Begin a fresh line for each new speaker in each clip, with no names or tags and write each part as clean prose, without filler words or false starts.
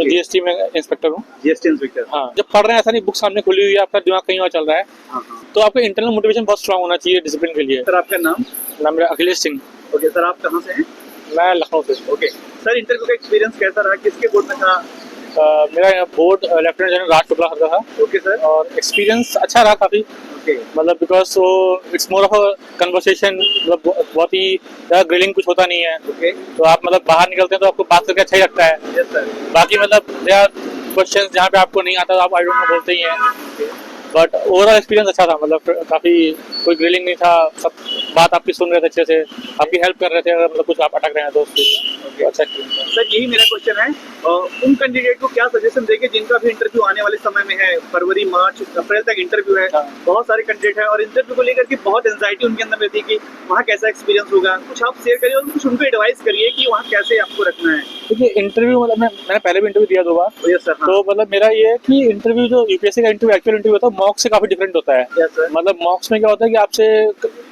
GST में inspector हूँ।
GST inspector.
हाँ, जब पढ़ रहे हैं ऐसा नहीं बुक सामने खुली हुई है, आपका दिमाग कहीं और चल रहा है, तो आपका इंटरनल मोटिवेशन बहुत स्ट्रांग होना चाहिए डिसिप्लिन के लिए।
सर आपका नाम?
नाम मेरा अखिलेश सिंह।
ओके सर, आप कहाँ से हैं?
मैं लखनऊ से।
ओके सर, इंटरव्यू का एक्सपीरियंस कैसा रहा, किसके बोर्ड में था?
मेरा बोर्ड लेफ्टिनेंट जनरल राज शुक्ला सर का था।
Okay sir.
और एक्सपीरियंस अच्छा रहा काफ़ी,
ओके
मतलब बिकॉज वो it's more of a conversation, मतलब बहुत ही ज़्यादा ग्रिलिंग कुछ होता नहीं है।
ओके
तो आप मतलब बाहर निकलते हैं तो आपको बात करके अच्छा ही लगता है।
Yes sir.
बाकी मतलब क्वेश्चन जहाँ पे आपको नहीं आता तो आप आई डोंट नो बोलते ही हैं, बट ओवरऑल एक्सपीरियंस अच्छा था, मतलब काफ़ी कोई ग्रिलिंग नहीं था, सब बात आपकी सुन रहे थे अच्छे से, आपकी हेल्प कर रहे थे, अगर मतलब कुछ आप अटक रहे हैं तो उससे अच्छा एक्सपीरियंस था।
सर यही मेरा क्वेश्चन है, उन कैंडिडेट को क्या सजेशन देंगे जिनका भी इंटरव्यू आने वाले समय में है, फरवरी मार्च अप्रैल तक इंटरव्यू है, बहुत सारे कैंडिडेट है और इंटरव्यू को लेकर के बहुत एंजाइटी उनके अंदर रहती है कि वहाँ कैसा एक्सपीरियंस होगा, कुछ आप शेयर करिए और कुछ उनको एडवाइस करिए कि वहाँ कैसे आपको रखना है।
देखिए इंटरव्यू, मतलब मैंने पहले भी इंटरव्यू दिया 2 बार।
Yes sir.
तो मतलब मेरा ये है कि इंटरव्यू जो यूपीएससी का इंटरव्यू एक्चुअल इंटरव्यू होता है मॉक से काफी डिफरेंट होता है।
Yes sir.
मतलब मॉक्स में क्या होता है कि आपसे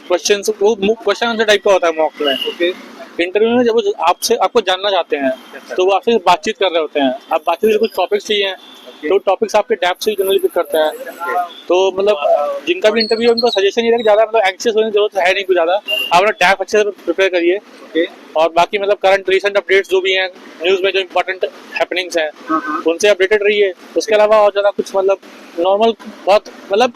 क्वेश्चन आंसर टाइप का होता है मॉक में।
ओके।
इंटरव्यू में जब वो आपको जानना चाहते हैं तो वो आपसे बातचीत कर रहे होते हैं, आप बातचीत के कुछ टॉपिक्स चाहिए तो टॉपिक्स आपके डेप्थ से जनरली पिक करते हैं। तो मतलब जिनका भी इंटरव्यू है उनको सजेशन ये है कि ज़्यादा मतलब एंग्शियस होने की जरूरत है नहीं, कुछ ज़्यादा आप अपना डेप्थ अच्छे से प्रिपेयर करिए।
ओके।
और बाकी मतलब करंट रिसेंट अपडेट्स जो भी हैं न्यूज़ में, जो इंपॉर्टेंट हैपनिंग्स हैं उनसे अपडेटेड रहिए। उसके अलावा और ज़्यादा कुछ मतलब नॉर्मल बहुत मतलब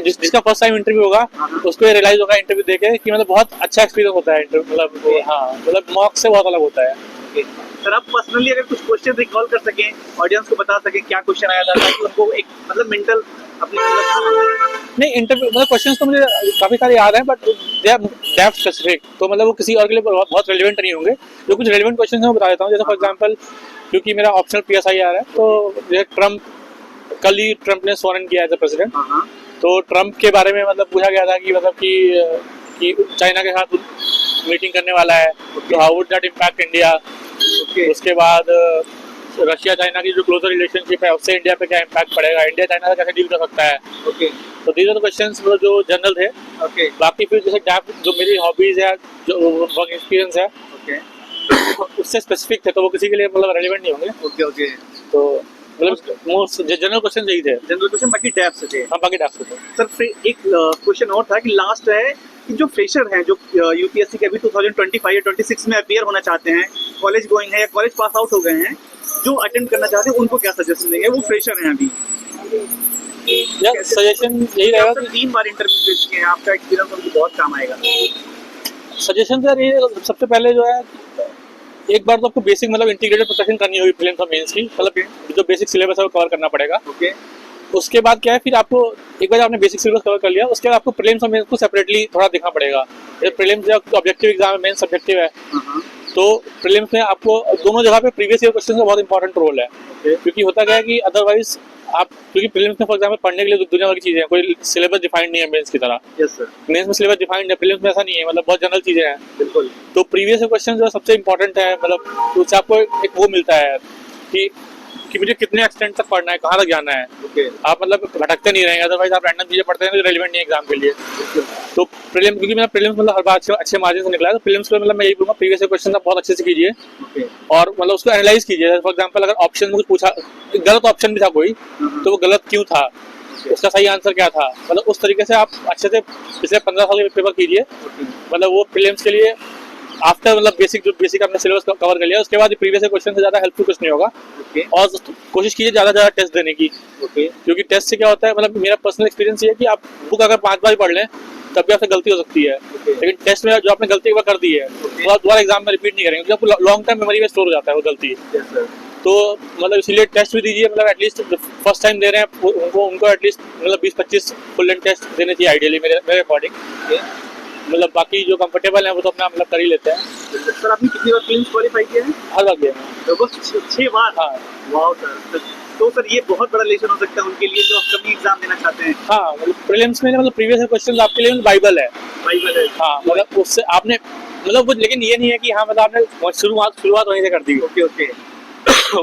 जिसका फर्स्ट टाइम इंटरव्यू होगा उसको ये रियलाइज होगा इंटरव्यू देके कि मतलब बहुत अच्छा एक्सपीरियंस होता है इंटरव्यू, मतलब हाँ मतलब मॉक से बहुत अलग होता है।
सर आप पर्सनली अगर कुछ क्वेश्चन रिकॉल कर सकें, ऑडियंस को बता सकें क्या क्वेश्चन आया था ताकि उनको एक मतलब मेंटल अपनी
नहीं इंटरव्यू मतलब क्वेश्चंस तो मुझे काफी सारे याद हैं but they are depth specific, तो मतलब वो किसी और के लिए बहुत रेलिवेंट नहीं होंगे। जो कुछ रेलिवेंट क्वेश्चन है मैं बता देता हूँ, जैसे फॉर एग्जांपल क्योंकि मेरा ऑप्शनल पीएसआई आ रहा है तो जैसे कल ही ट्रम्प ने स्वॉर्न किया एज अ प्रेसिडेंट, तो ट्रम्प के बारे में मतलब पूछा गया था कि मतलब कि चाइना के साथ मीटिंग करने वाला है तो how would that impact India. उसके बाद रशिया चाइना की जो क्लोजर रिलेशनशिप है उससे इंडिया पे क्या इम्पैक्ट पड़ेगा, इंडिया चाइना से कैसे डील कर सकता है। तो दीज आर द क्वेश्चंस जो जनरल थे। बाकी फिर जैसे जो मेरी हॉबीज है, जो वर्क एक्सपीरियंस है उससे स्पेसिफिक थे तो वो किसी के लिए मतलब रेलिवेंट नहीं होंगे। तो मतलब मोस्ट जनरल क्वेश्चन यही थे,
जनरल क्वेश्चन, बाकी डेप्थ से थे।
हाँ बाकी डेप्थ से थे।
सर फिर एक क्वेश्चन और था कि लास्ट है कि जो फ्रेशर हैं जो यूपीएससी के अभी 2025 या 26 में अपियर होना चाहते हैं, कॉलेज गोइंग है या कॉलेज पास आउट हो गए हैं, जो अटेम्प्ट करना चाहते हैं उनको क्या सजेशन देंगे? वो फ्रेशर हैं अभी,
सजेशन यही रहेगा कि
3 बार इंटरव्यू दे चुके हैं, आपका एक्सपीरियंस उनको बहुत काम आएगा।
सजेशन सर ये सबसे पहले जो है एक बार तो आपको बेसिक मतलब इंटीग्रेटेड प्रिपरेशन करनी होगी प्रीलिम्स और मेंस की, मतलब जो बेसिक सिलेबस है वो कवर करना पड़ेगा। उसके बाद क्या है फिर आपको एक बार आपने बेसिक सिलेबस कवर कर लिया उसके बाद आपको प्रीलिम्स और मेंस को सेपरेटली थोड़ा देखना पड़ेगा। जैसे प्रीलिम्स जो ऑब्जेक्टिव एग्जाम है, मेंस सब्जेक्टिव है, तो प्रीलिम्स में आपको दोनों जगह पे प्रीवियस ईयर क्वेश्चन का बहुत इंपॉर्टेंट रोल है। क्योंकि होता क्या है कि अदरवाइज आप क्योंकि प्रीलिम्स में फॉर एग्जांपल पढ़ने के लिए दुनिया भर की चीजें हैं, कोई सिलेबस डिफाइंड नहीं है मेंस की तरह। मेंस में सिलेबस डिफाइंड है, प्रीलिम्स में ऐसा नहीं है, मतलब बहुत जनरल चीजें हैं।
बिल्कुल।
तो प्रीवियस ईयर क्वेश्चन जो सबसे इंपॉर्टेंट है, मतलब उससे आपको एक वो मिलता है कि मुझे कितने एक्सटेंट तक पढ़ना है, कहाँ तक जाना है। आप मतलब भटकते नहीं रहेंगे, अदरवाइज आप रैंडम चीजें पढ़ते हैं जो रेलिवेंट नहीं है एग्जाम के लिए। तो प्रीलिम्स क्योंकि मेरा प्रीलिम्स मतलब हर बार अच्छे मार्जिन से निकला है, तो प्रीलिम्स में मतलब मैं यही बोलूँगा प्रीवियस ईयर क्वेश्चन बहुत अच्छे से कीजिए और मतलब उसको एनालाइज कीजिए। फॉर एग्जाम्पल अगर ऑप्शन में कुछ पूछा, गलत ऑप्शन भी था कोई तो वो गलत क्यों था, उसका सही आंसर क्या था, मतलब उस तरीके से आप अच्छे से पिछले 15 साल के पेपर कीजिए। मतलब वो प्रीलिम्स के लिए आफ्टर मतलब बेसिक आपने सिलेबस कवर कर लिया उसके बाद प्रीवियस क्वेश्चन से ज़्यादा हेल्पफुल कुछ नहीं होगा। और कोशिश कीजिए ज़्यादा टेस्ट देने की। क्योंकि टेस्ट से क्या होता है, मतलब मेरा पर्सनल एक्सपीरियंस ये है कि आप बुक अगर 5 बार पढ़ लें तब भी आपसे गलती हो सकती है, लेकिन टेस्ट में जो आपने गलती एक बार कर दी है तो आप दोबारा एग्जाम में रिपीट नहीं करेंगे क्योंकि आपको लॉन्ग टर्म मेमोरी में स्टोर हो जाता है वो गलती। तो मतलब इसीलिए टेस्ट भी दीजिए, मतलब एटलीस्ट फर्स्ट टाइम दे रहे हैं उनको एटलीस्ट मतलब 20-25 फुल लेंथ टेस्ट देने चाहिए आइडियली मेरे अकॉर्डिंग। मतलब बाकी जो कंफर्टेबल है वो तो अपना मतलब कर ही लेते हैं।
सर आपने कितनी बार प्रीलिम्स क्वालीफाई किया है?
हर बार किया
है 6 बार। हाँ वाह सर, तो सर ये बहुत बड़ा लेसन हो सकता है उनके लिए जो अपकमिंग एग्जाम देना चाहते हैं।
हाँ मतलब प्रीलिम्स में मतलब प्रीवियस क्वेश्चन आपके लिए बाइबल है। हाँ मतलब उससे आपने मतलब लेकिन ये नहीं है कि हाँ मतलब आपने शुरुआत वहीं से कर दी।
ओके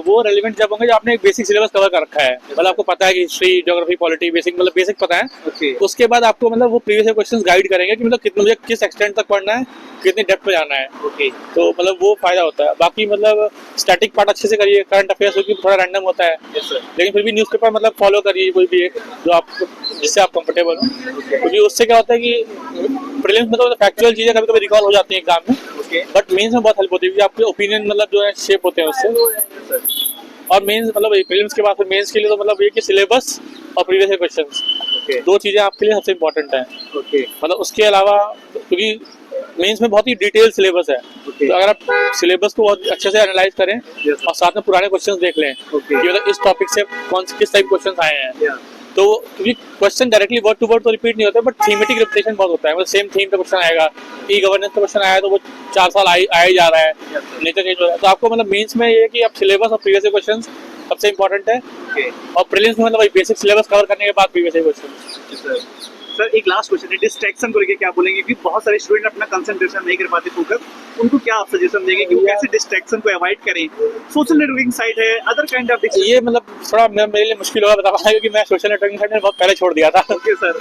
वो रेलिवेंट जब होंगे जब आपने एक बेसिक सिलेबस कवर कर रखा है, मतलब आपको पता है कि हिस्ट्री, ज्योग्राफी, पॉलिटी, बेसिक मतलब बेसिक पता है।
ओके
उसके बाद आपको मतलब वो प्रीवियस क्वेश्चंस गाइड करेंगे कि मतलब कितने मुझे किस एक्सटेंट तक पढ़ना है, कितनी डेप्थ में जाना है।
ओके
तो मतलब वो फायदा होता है। बाकी मतलब स्टैटिक पार्ट अच्छे से करिए, करंट अफेयर्स क्योंकि थोड़ा रैंडम होता है,
यस सर
लेकिन फिर भी न्यूज़पेपर मतलब फॉलो करिए कोई भी एक जो आप जिससे आप कंफर्टेबल हो, क्योंकि उससे क्या होता है कि प्रीलिम्स में तो फैक्चुअल चीज़ें कभी कभी रिकॉल हो जाती हैं एग्जाम में,
ओके
बट मेंस में बहुत हेल्प होती है क्योंकि आपके ओपिनियन मतलब जो है शेप होते हैं उससे। और मेंस मतलब प्रीलिम्स के बाद फिर मेंस के लिए तो मतलब ये कि सिलेबस और प्रीवियस क्वेश्चंस
ओके
दो चीज़ें आपके लिए सबसे इंपॉर्टेंट है।
ओके
मतलब उसके अलावा क्योंकि मेंस में बहुत ही डिटेल सिलेबस है,
ओके
तो अगर आप सिलेबस को बहुत अच्छे से एनालाइज करें
Yes.
और साथ में पुराने क्वेश्चंस देख लें
Okay.
कि मतलब इस टॉपिक से किस टाइप क्वेश्चंस आए हैं,
या
तो क्योंकि question directly word to word तो रिपीट नहीं होता, बट थीमेटिक रिपीटेशन बहुत होता है। मतलब सेम थीम पे क्वेश्चन आएगा, ई गवर्नेंस का क्वेश्चन आया तो वो 4 साल आया ही जा रहा है,
Yes, sir.
नेचर चेंज हो रहा है। तो आपको मतलब मेंस में ये है कि आप सिलेबस और प्रीवियस क्वेश्चन सबसे इंपॉर्टेंट है,
ओके
और प्रीलिम्स में मतलब बेसिक सिलेबस कवर करने के बाद प्रीवियस क्वेश्चन।
सर एक लास्ट क्वेश्चन है, डिस्ट्रैक्शन को लेके क्या बोलेंगे? क्योंकि बहुत सारे स्टूडेंट अपना कंसंट्रेशन नहीं कर पाते, फोकस, उनको क्या आप सजेशन देंगे कि वो कैसे डिस्ट्रैक्शन को अवॉइड करें? सोशल नेटवर्किंग साइट है, अदर काइंड ऑफ
ये मतलब थोड़ा मेरे लिए मुश्किल होगा बता पाना, क्योंकि मैं सोशल नेटवर्किंग साइट में बहुत पहले छोड़ दिया था।
ओके सर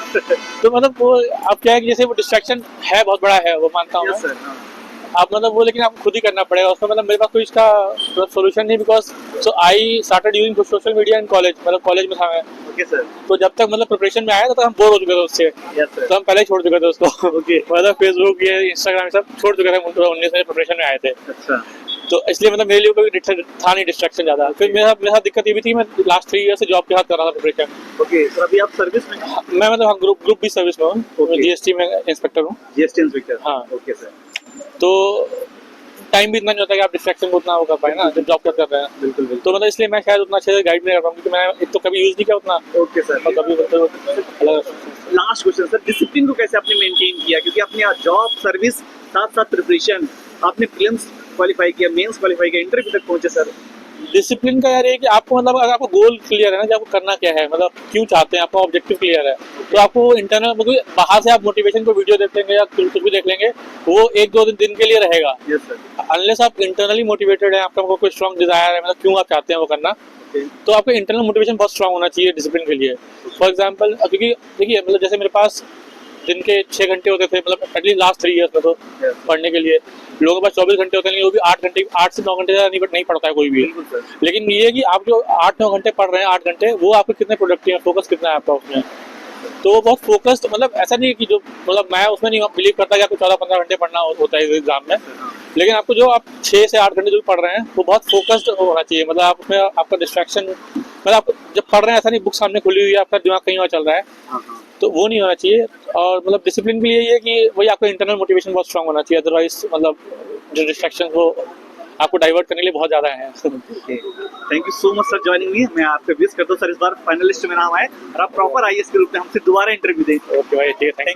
तो मतलब वो अब क्या है कि जैसे वो डिस्ट्रैक्शन है, बहुत बड़ा है, वो मानता हूँ
यस
मैं।
सर
आप मतलब वो लेकिन आपको खुद ही करना पड़ेगा उसमें, मतलब मेरे पास कोई इसका सोल्यूशन नहीं, because so I started using social media in college, मतलब कॉलेज में था मैं।
ओके सर
तो जब तक मतलब प्रिपरेशन में आया तब तक हम बोर हो चुके थे उससे,
यस सर
तो हम पहले ही छोड़ चुके थे उसको।
ओके
मतलब फेसबुक ये इंस्टाग्राम सब छोड़ चुके थे 19 में प्रिपरेशन में आए थे।
अच्छा
तो इसलिए मतलब मेरे लिए कोई था नहीं डिस्ट्रैक्शन ज़्यादा। फिर मेरे साथ दिक्कत ये भी थी, मैं लास्ट 3 ईयर से जॉब के साथ कर रहा था प्रिपरेशन।
ओके सर अभी आप सर्विस में हैं?
मैं मतलब ग्रुप भी सर्विस में हूँ,
Okay.
जीएसटी में इंस्पेक्टर हूँ।
जीएसटी इंस्पेक्टर
हाँ।
ओके सर
तो टाइम भी इतना नहीं होता कि आप डिस्ट्रैक्शन को उतना वो कर पाए ना जब जॉब कर रहे हैं।
बिल्कुल बिल्कुल
तो मतलब इसलिए मैं शायद उतना अच्छे से गाइड नहीं कर पाऊँ, क्योंकि मैं एक तो कभी यूज़ नहीं किया उतना,
ओके सर
और कभी मतलब अलग।
लास्ट क्वेश्चन सर, डिसिप्लिन को कैसे आपने मेंटेन किया? क्योंकि आपने जॉब सर्विस साथ साथ प्रिपरेशन, आपने प्रीलिम्स क्वालिफाई किया, मेंस क्वालिफाई किया, इंटरव्यू तक पहुंचे सर।
डिसिप्लिन का यार ये है कि आपको मतलब अगर आपको गोल क्लियर है ना कि आपको करना क्या है, मतलब क्यों चाहते हैं, आपका ऑब्जेक्टिव क्लियर है, तो आपको इंटरनल मतलब बाहर से आप मोटिवेशन को वीडियो देख लेंगे या कुछ भी देख लेंगे, वो 1-2 दिन के लिए रहेगा।
यस सर
अनलेस आप इंटरनली मोटिवेटेड है, आपका कोई स्ट्रॉन्ग डिजायर है, मतलब क्यों आप चाहते हैं वो करना,
ओके
तो आपका इंटरनल मोटिवेशन बहुत स्ट्रांग होना चाहिए डिसिप्लिन के लिए। फॉर एग्जांपल क्योंकि देखिए मतलब जैसे मेरे पास दिन के 6 घंटे होते थे, मतलब एटलीस्ट लास्ट 3 ईयर्स में तो
यस
पढ़ने के लिए। लोगों के पास 24 घंटे होते हैं, वो भी 8 से 9 घंटे ज़्यादा नहीं पढ़ता है कोई भी।
बिल्कुल सर
लेकिन ये है कि आप जो 8-9 घंटे पढ़ रहे हैं, 8 घंटे, वो आपके कितने प्रोडक्टिव है, फोकस कितना है आपका उसमें। तो वो बहुत फोकस्ड, मतलब ऐसा नहीं है कि जो मतलब मैं उसमें नहीं बिलीव करता कि आपको 14-15 घंटे पढ़ना होता है एग्जाम में, लेकिन आपको जो आप 6 से 8 घंटे जो पढ़ रहे हैं वो बहुत फोकस्ड होना चाहिए। मतलब आप उसमें आपका डिस्ट्रैक्शन, मतलब आप जब पढ़ रहे हैं ऐसा नहीं बुक सामने खुली हुई है, आपका दिमाग कहीं और चल रहा है,
हाँ हाँ
तो वो नहीं होना चाहिए। और मतलब डिसिप्लिन के लिए ये है कि वही आपका इंटरनल मोटिवेशन बहुत स्ट्रांग होना चाहिए, अदरवाइज मतलब जो डिस्ट्रैक्शन वो आपको डाइवर्ट करने के लिए बहुत ज़्यादा है।
Okay thank you so much sir joining me. मैं आपको विश करता हूँ सर इस बार फाइनलिस्ट में नाम आए और आप प्रॉपर आईएएस के रूप में हमसे दोबारा इंटरव्यू दें।
ओके भाई, ठीक है, थैंक यू।